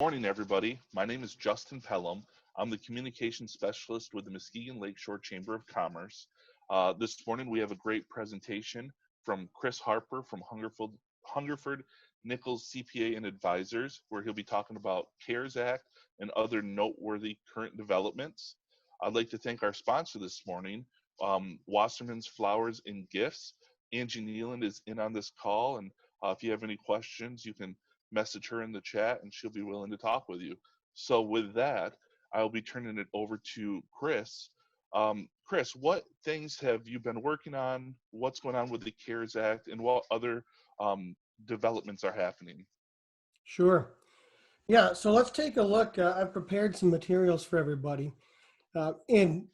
Morning, everybody. My name is Justin Pelham. I'm the communications specialist with the Muskegon Lakeshore Chamber of Commerce. This morning, we have a great presentation from Chris Harper from Hungerford Nichols CPA and Advisors, where he'll be talking about CARES Act and other noteworthy current developments. I'd like to thank our sponsor this morning, Wasserman's Flowers and Gifts. Angie Nealand is in on this call, and if you have any questions, you can message her in the chat and she'll be willing to talk with you. So with that, I'll be turning it over to Chris. Chris, what things have you been working on? What's going on with the CARES Act and what other developments are happening? Sure. Yeah, so let's take a look. I've prepared some materials for everybody. And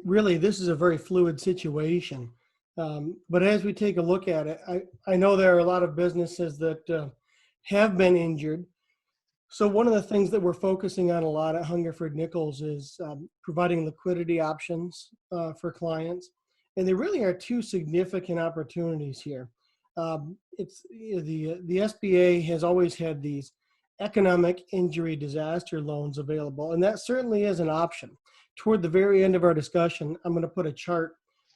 really, this is a very fluid situation. But as we take a look at it, I know there are a lot of businesses that have been injured. So one of the things that we're focusing on a lot at Hungerford Nichols is providing liquidity options for clients. And there really are two significant opportunities here. It's the SBA has always had these economic injury disaster loans available, and that certainly is an option. Toward the very end of our discussion, I'm going to put a chart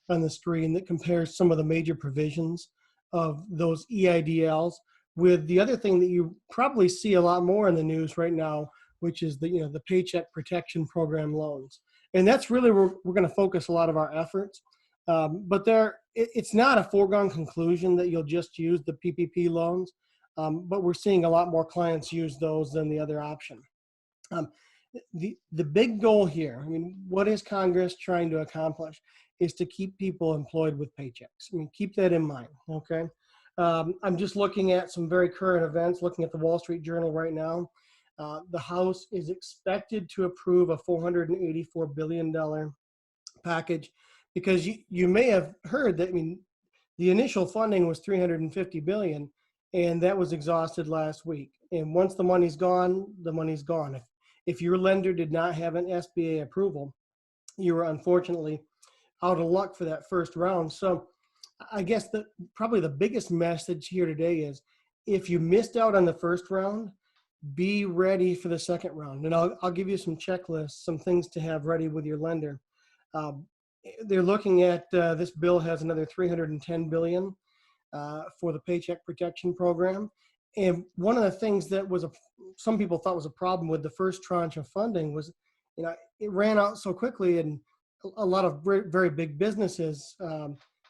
on the screen that compares some of the major provisions of those EIDLs with the other thing that you probably see a lot more in the news right now, which is the Paycheck Protection Program loans. And that's really where we're going to focus a lot of our efforts. But it's not a foregone conclusion that you'll just use the PPP loans, but we're seeing a lot more clients use those than the other option. The big goal here, what is Congress trying to accomplish, is to keep people employed with paychecks. Keep that in mind, okay? I'm just looking at some very current events, looking at the Wall Street Journal right now. The House is expected to approve a $484 billion package because you may have heard that, the initial funding was $350 billion, and that was exhausted last week. And once the money's gone, the money's gone. If your lender did not have an SBA approval, you were unfortunately out of luck for that first round. So I guess probably the biggest message here today is if you missed out on the first round, be ready for the second round. And I'll give you some checklists, some things to have ready with your lender. They're looking at this bill has another $310 billion for the Paycheck Protection Program. And one of the things that some people thought was a problem with the first tranche of funding was, it ran out so quickly, and a lot of very big businesses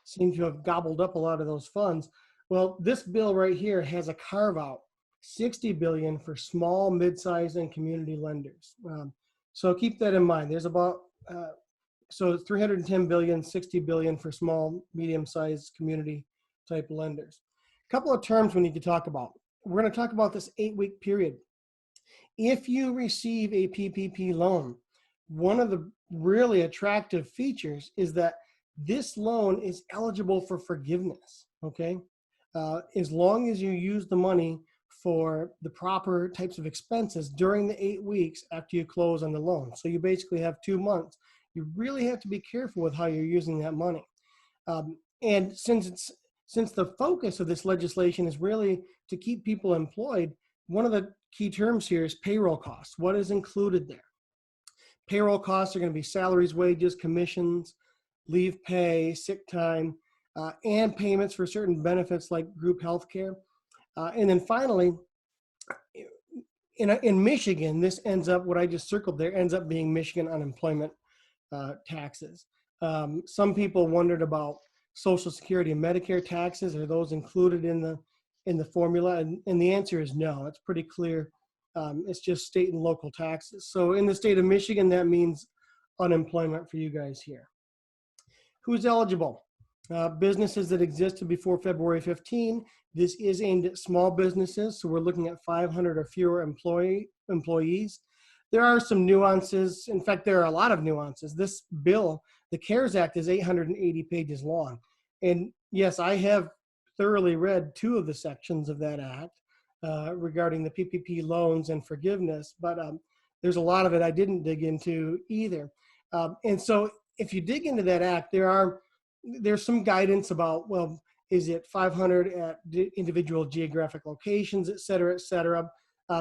seem to have gobbled up a lot of those funds. Well, this bill right here has a carve out, $60 billion for small, mid-sized, and community lenders. So keep that in mind. There's about so $310 billion, $60 billion for small, medium-sized community type lenders. A couple of terms we need to talk about. We're going to talk about this 8-week period. If you receive a PPP loan, one of the really attractive features is that this loan is eligible for forgiveness, okay? As long as you use the money for the proper types of expenses during the 8 weeks after you close on the loan. So you basically have 2 months. You really have to be careful with how you're using that money. And since the focus of this legislation is really to keep people employed, one of the key terms here is payroll costs. What is included there? Payroll costs are going to be salaries, wages, commissions, leave pay, sick time, and payments for certain benefits like group health care. And then finally, in Michigan, this ends up, what I just circled there, ends up being Michigan unemployment taxes. Some people wondered about Social Security and Medicare taxes. Are those included in the formula? And the answer is no. It's pretty clear. It's just state and local taxes. So in the state of Michigan, that means unemployment for you guys here. Who's eligible? Businesses that existed before February 15. This is aimed at small businesses, so we're looking at 500 or fewer employees. There are some nuances. In fact, there are a lot of nuances. This bill, the CARES Act, is 880 pages long. And yes, I have thoroughly read 2 of the sections of that act regarding the PPP loans and forgiveness, but there's a lot of it I didn't dig into either. And so if you dig into that act, there's some guidance about, well, is it 500 at individual geographic locations, et cetera, et cetera.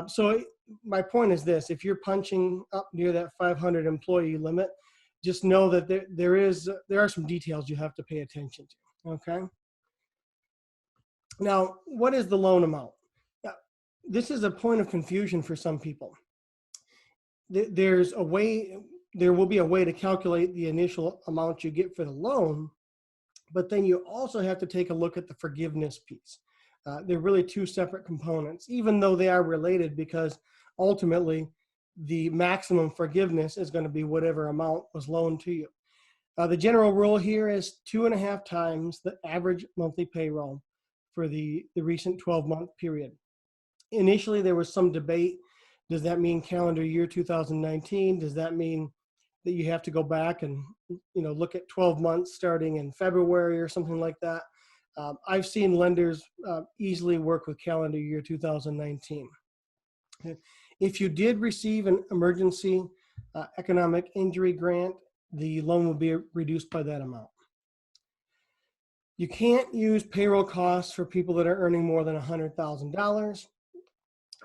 So my point is this: if you're punching up near that 500 employee limit, just know that there are some details you have to pay attention to. Okay. Now, what is the loan amount? This is a point of confusion for some people. There's a way, there will be a way to calculate the initial amount you get for the loan, but then you also have to take a look at the forgiveness piece. They're really two separate components, even though they are related, because ultimately the maximum forgiveness is going to be whatever amount was loaned to you. The general rule here is 2.5 times the average monthly payroll for the recent 12-month period. Initially, there was some debate. Does that mean calendar year 2019? Does that mean that you have to go back and look at 12 months starting in February or something like that? I've seen lenders easily work with calendar year 2019. If you did receive an emergency economic injury grant, the loan will be reduced by that amount. You can't use payroll costs for people that are earning more than $100,000.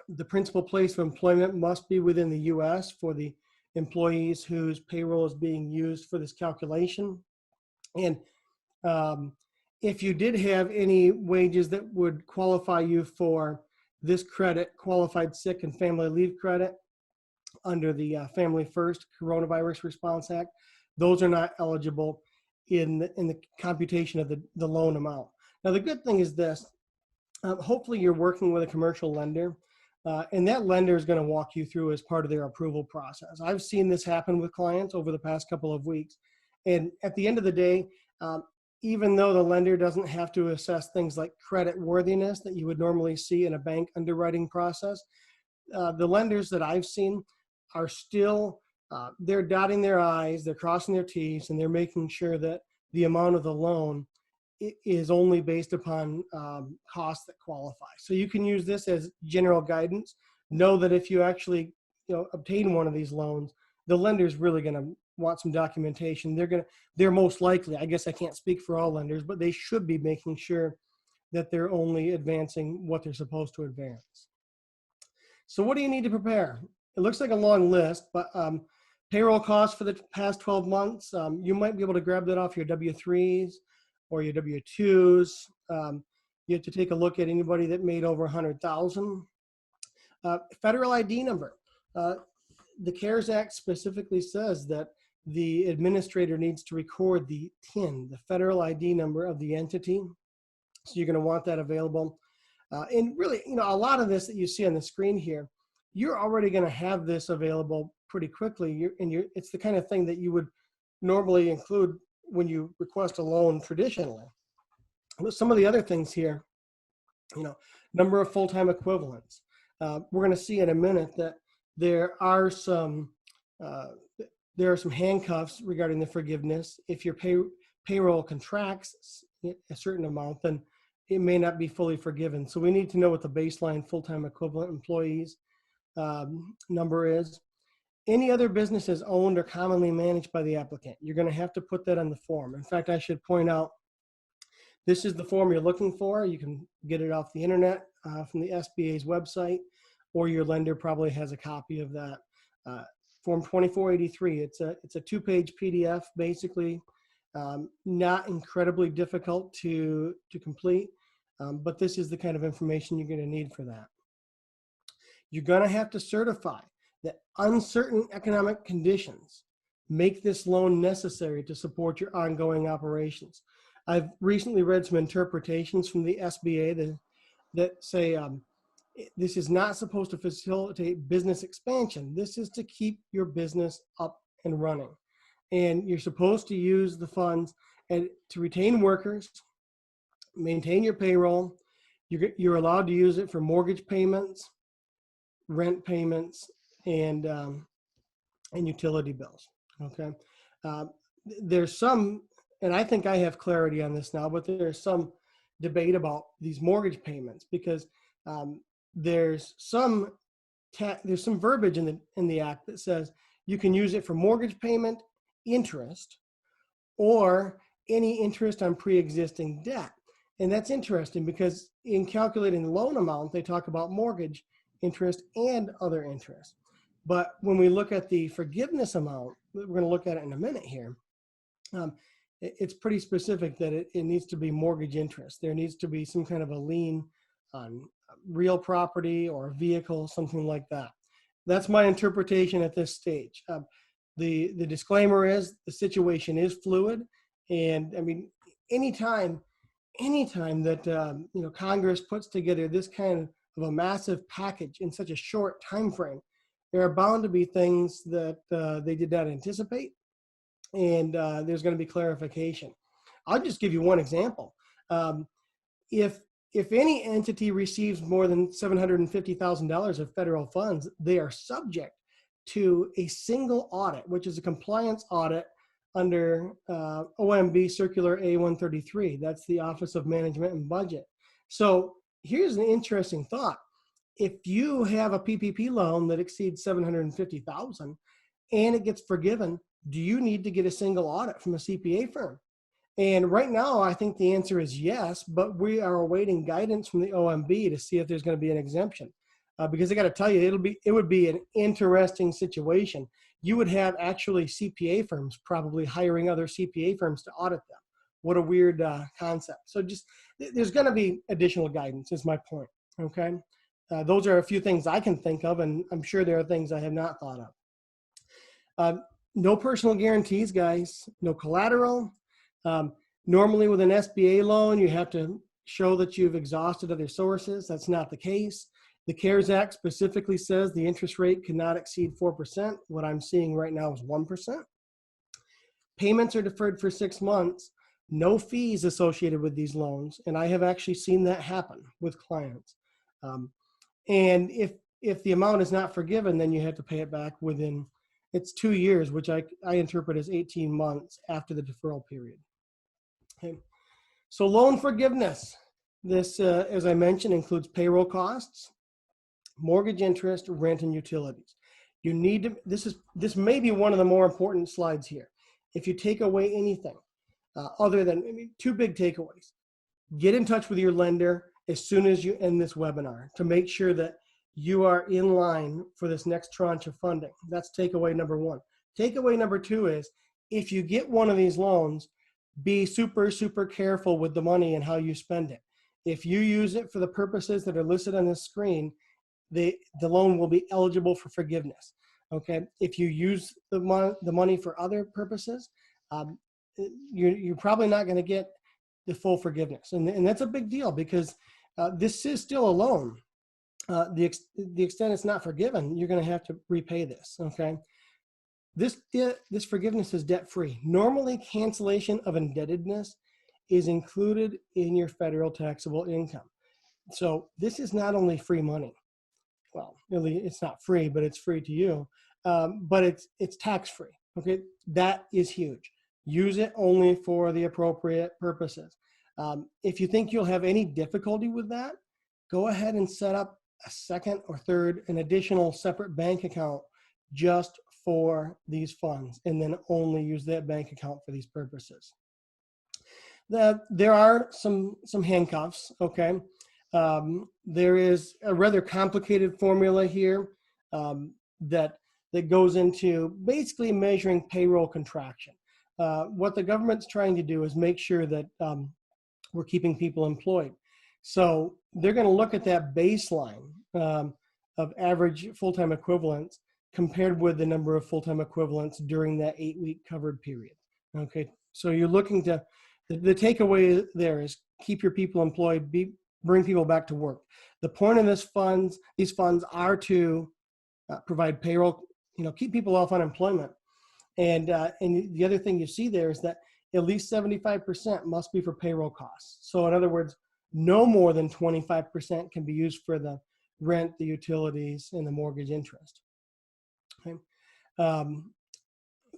The principal place of employment must be within the U.S. for the employees whose payroll is being used for this calculation. And if you did have any wages that would qualify you for this credit, qualified sick and family leave credit under the Family First Coronavirus Response Act, those are not eligible in the computation of the loan amount. Now, the good thing is this: hopefully you're working with a commercial lender, and that lender is going to walk you through as part of their approval process. I've seen this happen with clients over the past couple of weeks. And at the end of the day, even though the lender doesn't have to assess things like credit worthiness that you would normally see in a bank underwriting process, the lenders that I've seen are still, they're dotting their I's, they're crossing their T's, and they're making sure that the amount of the loan is only based upon costs that qualify. So you can use this as general guidance. Know that if you actually obtain one of these loans, the lender's really going to want some documentation. They're most likely, I guess I can't speak for all lenders, but they should be making sure that they're only advancing what they're supposed to advance. So what do you need to prepare? It looks like a long list, but payroll costs for the past 12 months, you might be able to grab that off your W-3s or your W-2s. You have to take a look at anybody that made over 100,000. Federal ID number. The CARES Act specifically says that the administrator needs to record the TIN, the federal ID number of the entity. So you're going to want that available. And really, a lot of this that you see on the screen here, you're already going to have this available pretty quickly. It's the kind of thing that you would normally include when you request a loan traditionally. But some of the other things here, number of full-time equivalents. We're going to see in a minute that there are some handcuffs regarding the forgiveness. If your payroll contracts a certain amount, then it may not be fully forgiven. So we need to know what the baseline full-time equivalent employees number is. Any other businesses owned or commonly managed by the applicant, you're going to have to put that on the form. In fact, I should point out, this is the form you're looking for. You can get it off the internet from the SBA's website, or your lender probably has a copy of that. Form 2483, it's a 2-page PDF, basically, not incredibly difficult to complete, but this is the kind of information you're going to need for that. You're going to have to certify that uncertain economic conditions make this loan necessary to support your ongoing operations. I've recently read some interpretations from the SBA that say this is not supposed to facilitate business expansion. This is to keep your business up and running. And you're supposed to use the funds to retain workers, maintain your payroll. You're allowed to use it for mortgage payments, rent payments, and utility bills. Okay. There's some, and I think I have clarity on this now, but there's some debate about these mortgage payments because there's some verbiage in the act that says you can use it for mortgage payment, interest, or any interest on pre-existing debt. And that's interesting because in calculating the loan amount, they talk about mortgage interest and other interest. But when we look at the forgiveness amount, we're going to look at it in a minute here. It's pretty specific that it needs to be mortgage interest. There needs to be some kind of a lien on real property or a vehicle, something like that. That's my interpretation at this stage. The disclaimer is the situation is fluid, and I mean, anytime that Congress puts together this kind of a massive package in such a short time frame, there are bound to be things that they did not anticipate, and there's going to be clarification. I'll just give you one example. If any entity receives more than $750,000 of federal funds, they are subject to a single audit, which is a compliance audit under OMB Circular A-133. That's the Office of Management and Budget. So here's an interesting thought. If you have a PPP loan that exceeds $750,000 and it gets forgiven, do you need to get a single audit from a CPA firm? And right now, I think the answer is yes, but we are awaiting guidance from the OMB to see if there's going to be an exemption. Because I got to tell you, it would be an interesting situation. You would have actually CPA firms probably hiring other CPA firms to audit them. What a weird concept. So just there's going to be additional guidance, is my point. Okay, those are a few things I can think of, and I'm sure there are things I have not thought of. No personal guarantees, guys. No collateral. Normally with an SBA loan, you have to show that you've exhausted other sources. That's not the case. The CARES Act specifically says the interest rate cannot exceed 4%. What I'm seeing right now is 1%. Payments are deferred for 6 months. No fees associated with these loans. And I have actually seen that happen with clients. And if the amount is not forgiven, then you have to pay it back within, it's 2 years, which I interpret as 18 months after the deferral period. Okay. So loan forgiveness. This, as I mentioned, includes payroll costs, mortgage interest, rent, and utilities. You need to, this may be one of the more important slides here. If you take away anything other than, two big takeaways. Get in touch with your lender as soon as you end this webinar to make sure that you are in line for this next tranche of funding. That's takeaway number one. Takeaway number two is, if you get one of these loans, be super, super careful with the money and how you spend it. If you use it for the purposes that are listed on the screen, the loan will be eligible for forgiveness. Okay. If you use the money for other purposes, you're probably not going to get the full forgiveness. And that's a big deal, because this is still a loan. The extent it's not forgiven, you're going to have to repay this. Okay. This forgiveness is debt-free. Normally, cancellation of indebtedness is included in your federal taxable income. So this is not only free money. Well, really, it's not free, but it's free to you. But it's tax-free. Okay, that is huge. Use it only for the appropriate purposes. If you think you'll have any difficulty with that, go ahead and set up a second or third, an additional separate bank account just for these funds, and then only use that bank account for these purposes. There are some handcuffs, okay? There is a rather complicated formula here that goes into basically measuring payroll contraction. What the government's trying to do is make sure that we're keeping people employed. So they're going to look at that baseline of average full-time equivalents compared with the number of full-time equivalents during that 8-week covered period. Okay, so you're looking to, the takeaway there is keep your people employed, bring people back to work. The point of these funds are to provide payroll, keep people off unemployment. And the other thing you see there is that at least 75% must be for payroll costs. So in other words, no more than 25% can be used for the rent, the utilities, and the mortgage interest. Okay.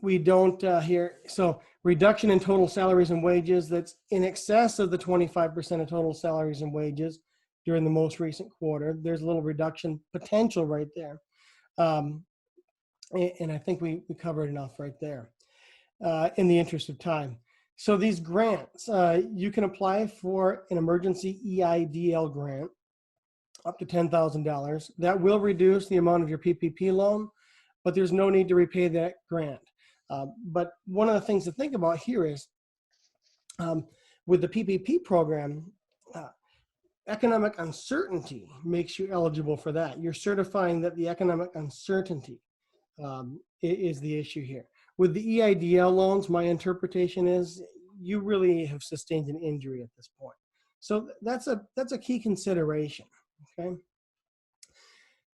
We don't so reduction in total salaries and wages that's in excess of the 25% of total salaries and wages during the most recent quarter. There's a little reduction potential right there. And I think we covered enough right there in the interest of time. So these grants, you can apply for an emergency EIDL grant. up to $10,000. That will reduce the amount of your PPP loan, but there's no need to repay that grant. But one of the things to think about here is with the PPP program, economic uncertainty makes you eligible for that. You're certifying that the economic uncertainty is the issue here. With the EIDL loans, my interpretation is you really have sustained an injury at this point. So that's a key consideration, okay?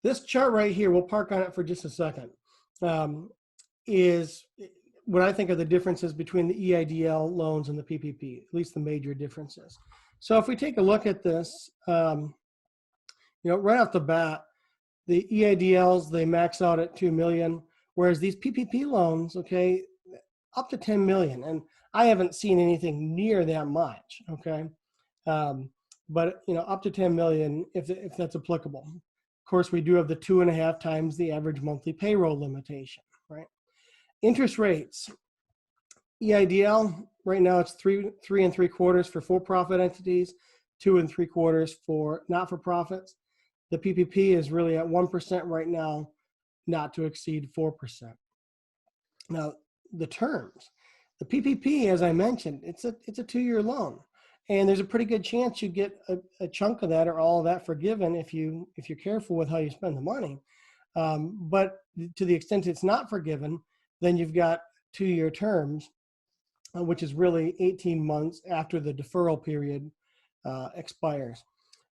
This chart right here, we'll park on it for just a second, is what I think are the differences between the EIDL loans and the PPP, at least the major differences. So if we take a look at this, right off the bat, the EIDLs, they max out at 2 million, whereas these PPP loans, okay, up to 10 million. And I haven't seen anything near that much, okay? But, up to 10 million if that's applicable. Of course, we do have the 2.5 times the average monthly payroll limitation, right? Interest rates. EIDL, right now it's 3.75% for for-profit entities, 2.75% for not-for-profits. The PPP is really at 1% right now, not to exceed 4%. Now, the terms. The PPP, as I mentioned, it's a 2-year loan, and there's a pretty good chance you get a chunk of that or all of that forgiven if you're careful with how you spend the money. But to the extent it's not forgiven, then you've got 2-year terms, which is really 18 months after the deferral period expires.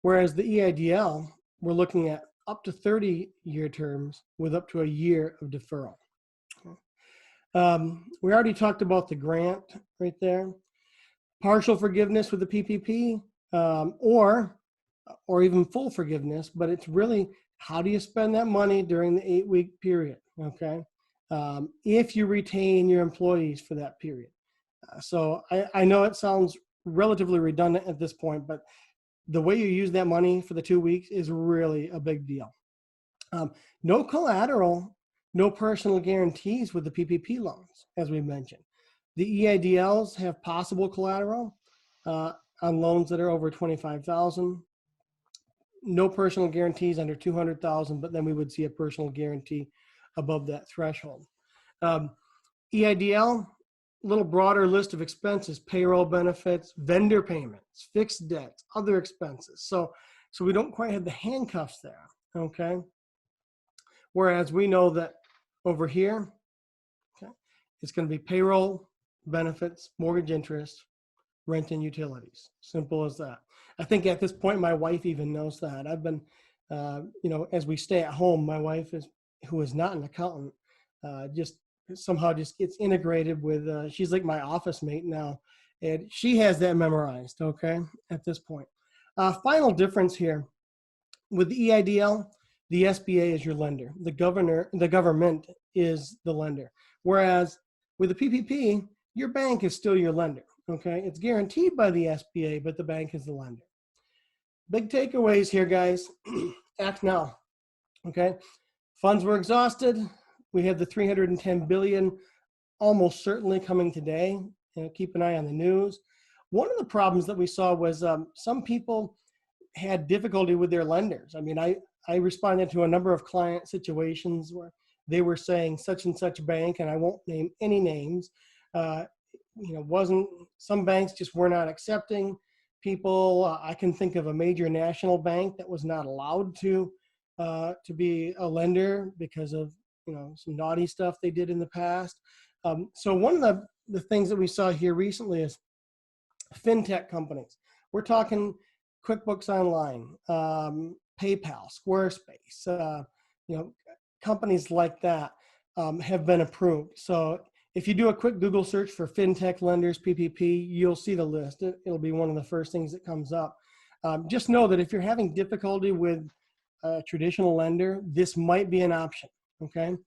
Whereas the EIDL, we're looking at up to 30-year terms with up to a year of deferral. We already talked about the grant right there. Partial forgiveness with the PPP, or even full forgiveness, but it's really how do you spend that money during the 8-week period, okay? If you retain your employees for that period. So I know it sounds relatively redundant at this point, but the way you use that money for the 2 weeks is really a big deal. No collateral, no personal guarantees with the PPP loans, as we mentioned. The EIDLs have possible collateral on loans that are over $25,000. No personal guarantees under $200,000, but then we would see a personal guarantee above that threshold. EIDL, a little broader list of expenses: payroll benefits, vendor payments, fixed debts, other expenses. So we don't quite have the handcuffs there, okay? Whereas we know that over here, okay, it's going to be payroll, benefits, mortgage interest, rent, and utilities. Simple as that. I think at this point, my wife even knows that. I've been, as we stay at home, my wife who is not an accountant, just gets integrated with, she's like my office mate now, and she has that memorized, okay, at this point. Final difference here, with the EIDL, the SBA is your lender. The government is the lender. Whereas with the PPP, your bank is still your lender, okay? It's guaranteed by the SBA, but the bank is the lender. Big takeaways here, guys. Act now, okay? Funds were exhausted. We have the $310 billion almost certainly coming today. Keep an eye on the news. One of the problems that we saw was some people had difficulty with their lenders. I mean, I responded to a number of client situations where they were saying such and such bank, and I won't name any names, some banks just were not accepting people. I can think of a major national bank that was not allowed to be a lender because of some naughty stuff they did in the past. So one of the things that we saw here recently is fintech companies. We're talking QuickBooks Online, PayPal, Squarespace, companies like that have been approved. So if you do a quick Google search for fintech lenders, PPP, you'll see the list. It'll be one of the first things that comes up. Just know that if you're having difficulty with a traditional lender, this might be an option, okay?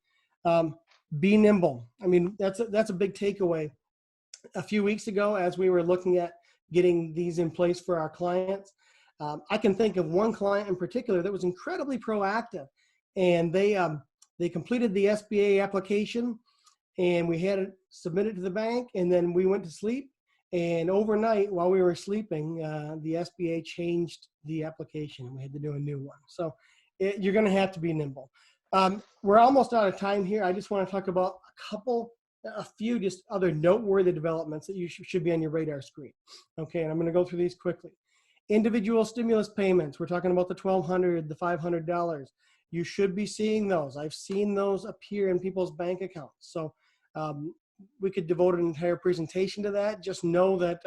Be nimble. I mean, that's a big takeaway. A few weeks ago, as we were looking at getting these in place for our clients, I can think of one client in particular that was incredibly proactive, and they completed the SBA application, and we had it submitted to the bank, and then we went to sleep, And overnight, while we were sleeping, the SBA changed the application. We had to do a new one. So you're going to have to be nimble. We're almost out of time here. I just want to talk about a few just other noteworthy developments that you should be on your radar screen. Okay, and I'm going to go through these quickly. Individual stimulus payments. We're talking about the $1,200, the $500. You should be seeing those. I've seen those appear in people's bank accounts. So we could devote an entire presentation to that. Just know that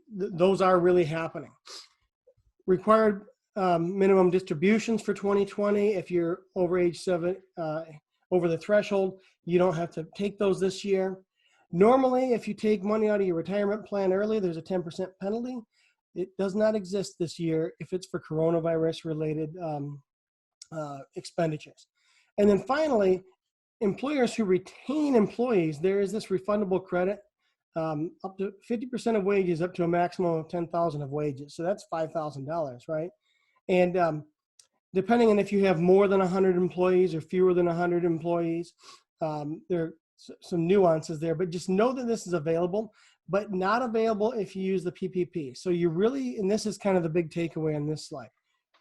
those are really happening. Required minimum distributions for 2020. If you're over age 7, over the threshold, you don't have to take those this year. Normally, if you take money out of your retirement plan early, there's a 10% penalty. It does not exist this year if it's for coronavirus-related expenditures. And then finally, employers who retain employees, there is this refundable credit up to 50% of wages, up to a maximum of 10,000 of wages. So that's $5,000, right? And depending on if you have more than 100 employees or fewer than 100 employees, there are some nuances there, but just know that this is available, but not available if you use the PPP. So you really, and this is kind of the big takeaway on this slide,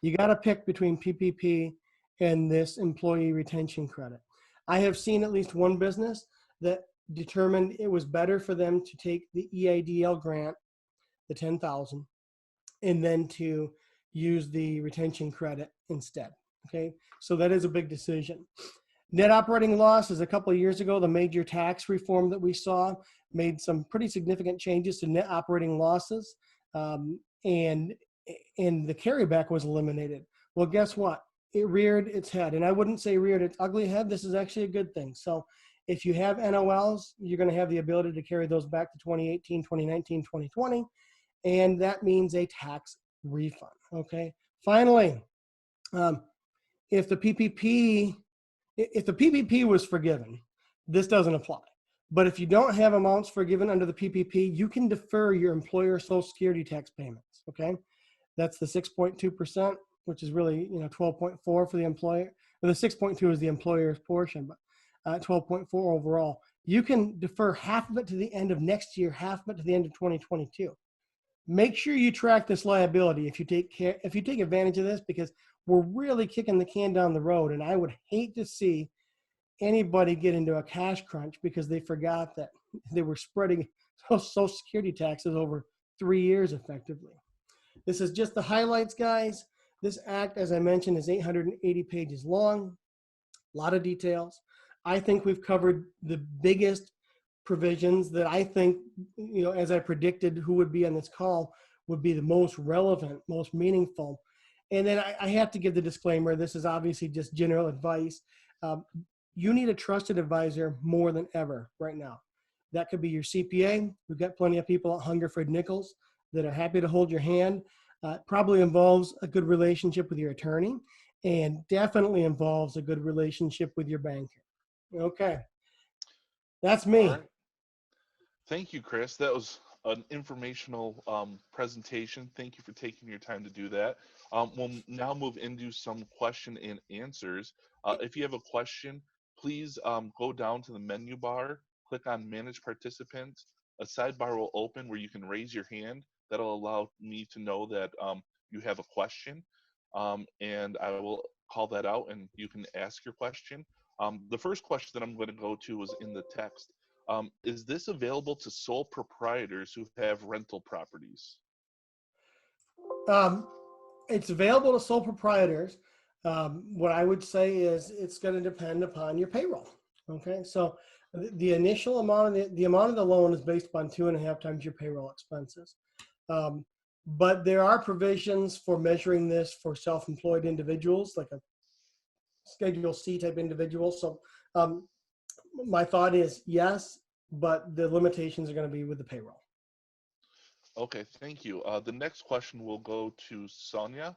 you got to pick between PPP and this employee retention credit. I have seen at least one business that determined it was better for them to take the EIDL grant, the 10,000, and then to use the retention credit instead. Okay, so that is a big decision. Net operating losses. A couple of years ago, the major tax reform that we saw made some pretty significant changes to net operating losses, and the carryback was eliminated. Well, guess what? It reared its head, and I wouldn't say reared its ugly head. This is actually a good thing. So if you have NOLs, you're going to have the ability to carry those back to 2018, 2019, 2020, and that means a tax refund. Okay. Finally, if the PPP was forgiven, this doesn't apply. But if you don't have amounts forgiven under the PPP, you can defer your employer Social Security tax payments. Okay, that's the 6.2%, which is really 12.4 for the employer. Well, the 6.2 is the employer's portion, but 12.4 overall. You can defer half of it to the end of next year, half of it to the end of 2022. Make sure you track this liability if you take advantage of this, because we're really kicking the can down the road, and I would hate to see anybody get into a cash crunch because they forgot that they were spreading Social Security taxes over 3 years effectively. This is just the highlights, guys. This act, as I mentioned, is 880 pages long, a lot of details. I think we've covered the biggest provisions that I think, as I predicted who would be on this call, would be the most relevant, most meaningful. And then I have to give the disclaimer, this is obviously just general advice. You need a trusted advisor more than ever right now. That could be your CPA. We've got plenty of people at Hungerford Nichols that are happy to hold your hand. Probably involves a good relationship with your attorney, and definitely involves a good relationship with your banker. Okay, that's me. All right. Thank you, Chris. That was an informational presentation. Thank you for taking your time to do that. We'll now move into some question and answers. If you have a question, please go down to the menu bar, click on Manage Participants. A sidebar will open where you can raise your hand. That'll allow me to know that you have a question, and I will call that out and you can ask your question. The first question that I'm going to go to is in the text. Is this available to sole proprietors who have rental properties? It's available to sole proprietors. What I would say is it's going to depend upon your payroll. Okay, so the initial amount of the amount of the loan is based upon 2.5 times your payroll expenses. But there are provisions for measuring this for self-employed individuals, like a Schedule C type individual. So my thought is yes, but the limitations are going to be with the payroll. Okay, thank you. The next question will go to Sonia.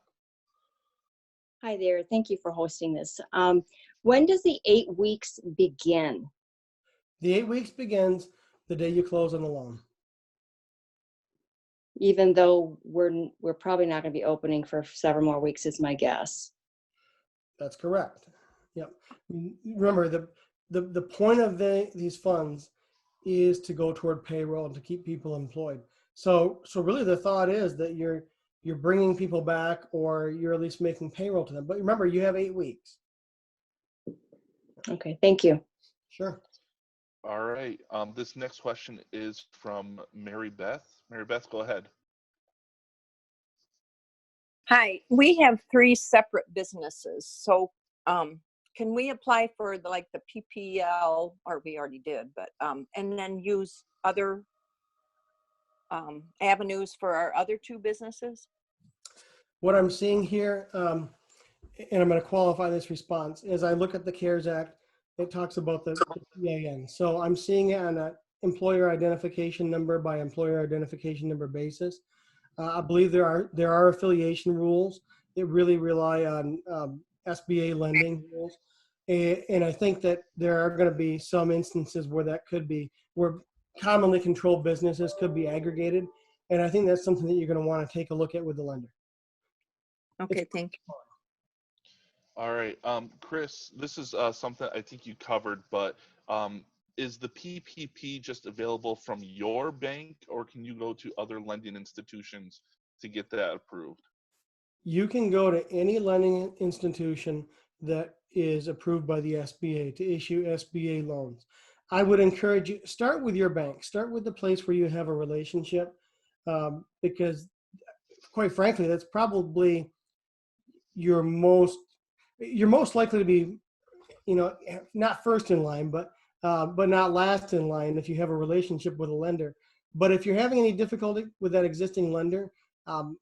Hi there. Thank you for hosting this. When does the 8 weeks begin? The 8 weeks begins the day you close on the loan. Even though we're probably not going to be opening for several more weeks, is my guess. That's correct. Yep. Remember, the point of these funds is to go toward payroll and to keep people employed. So really the thought is that you're bringing people back, or you're at least making payroll to them. But remember, you have 8 weeks. Okay, thank you. Sure. All right. This next question is from Mary Beth. Mary Beth, go ahead. Hi, we have 3 separate businesses. So can we apply for the PPL, or we already did, but and then use other avenues for our other 2 businesses? What I'm seeing here, and I'm going to qualify this response, as I look at the CARES Act, it talks about the PIN. So I'm seeing it on an employer identification number by employer identification number basis. I believe there are affiliation rules that really rely on SBA lending rules. And I think that there are going to be some instances where that could be, where commonly controlled businesses could be aggregated. And I think that's something that you're going to want to take a look at with the lender. Okay, thank you. All right. Chris, this is something I think you covered, but is the PPP just available from your bank, or can you go to other lending institutions to get that approved? You can go to any lending institution that is approved by the SBA to issue SBA loans. I would encourage you, start with your bank. Start with the place where you have a relationship, because quite frankly, that's probably your most likely to be, not first in line, but not last in line if you have a relationship with a lender. But if you're having any difficulty with that existing lender,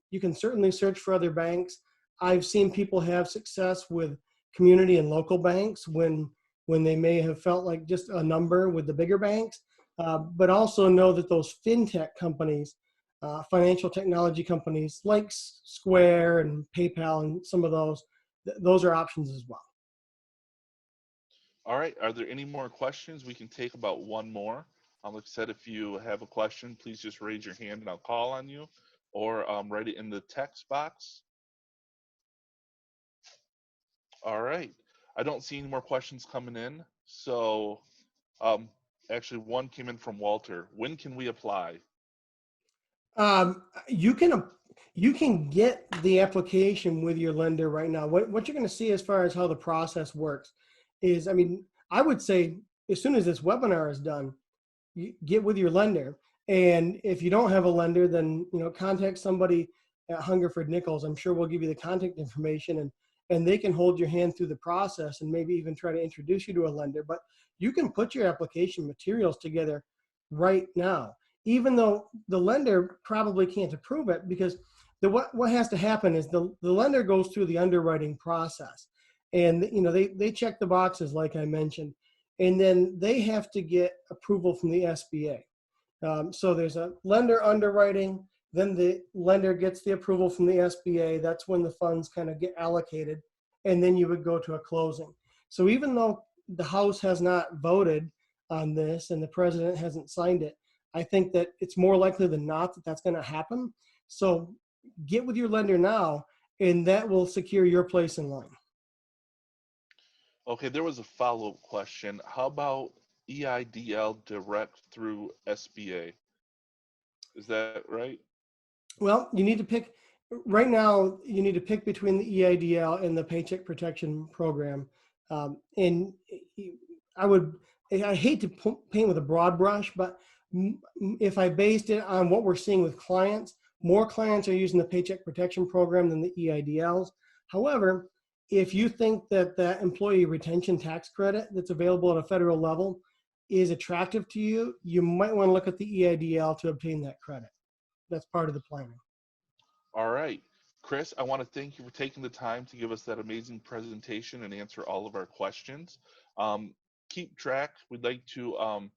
you can certainly search for other banks. I've seen people have success with community and local banks when they may have felt like just a number with the bigger banks, but also know that those fintech companies, financial technology companies like Square and PayPal and some of those are options as well. All right. Are there any more questions? We can take about one more. Like I said, if you have a question, please just raise your hand and I'll call on you, or write it in the text box. All right. I don't see any more questions coming in. So actually, one came in from Walter. When can we apply? You can get the application with your lender right now. What you're going to see as far as how the process works is, I would say as soon as this webinar is done, you get with your lender. And if you don't have a lender, then contact somebody at Hungerford Nichols. I'm sure we'll give you the contact information, and they can hold your hand through the process and maybe even try to introduce you to a lender. But you can put your application materials together right now, even though the lender probably can't approve it, because what has to happen is the lender goes through the underwriting process, and they check the boxes like I mentioned, and then they have to get approval from the SBA. So there's a lender underwriting, then the lender gets the approval from the SBA. That's when the funds kind of get allocated, and then you would go to a closing. So even though the House has not voted on this and the president hasn't signed it, I think that it's more likely than not that that's going to happen. So get with your lender now, and that will secure your place in line. Okay, there was a follow-up question. How about EIDL direct through SBA? Is that right? Well, you need to pick, right now, you need to pick between the EIDL and the Paycheck Protection Program. And I hate to paint with a broad brush, but if I based it on what we're seeing with clients, more clients are using the Paycheck Protection Program than the EIDLs. However, if you think that that employee retention tax credit that's available at a federal level is attractive to you, you might want to look at the EIDL to obtain that credit. That's part of the planning. All right. Chris, I want to thank you for taking the time to give us that amazing presentation and answer all of our questions. Keep track. We'd like to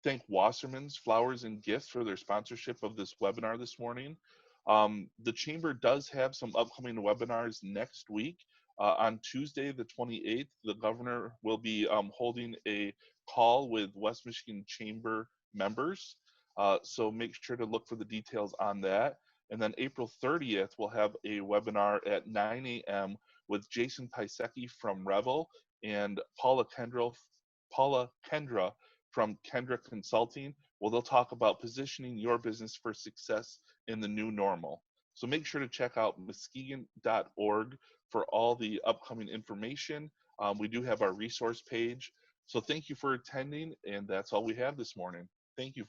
thank Wasserman's Flowers and Gifts for their sponsorship of this webinar this morning. The Chamber does have some upcoming webinars next week. On Tuesday, the 28th, the governor will be holding a call with West Michigan Chamber members. So make sure to look for the details on that. And then April 30th, we'll have a webinar at 9 a.m. with Jason Pisecki from Revel and Paula Kendra from from Kendra Consulting. Well, they'll talk about positioning your business for success in the new normal. So make sure to check out muskegon.org for all the upcoming information. We do have our resource page. So thank you for attending, and that's all we have this morning. Thank you.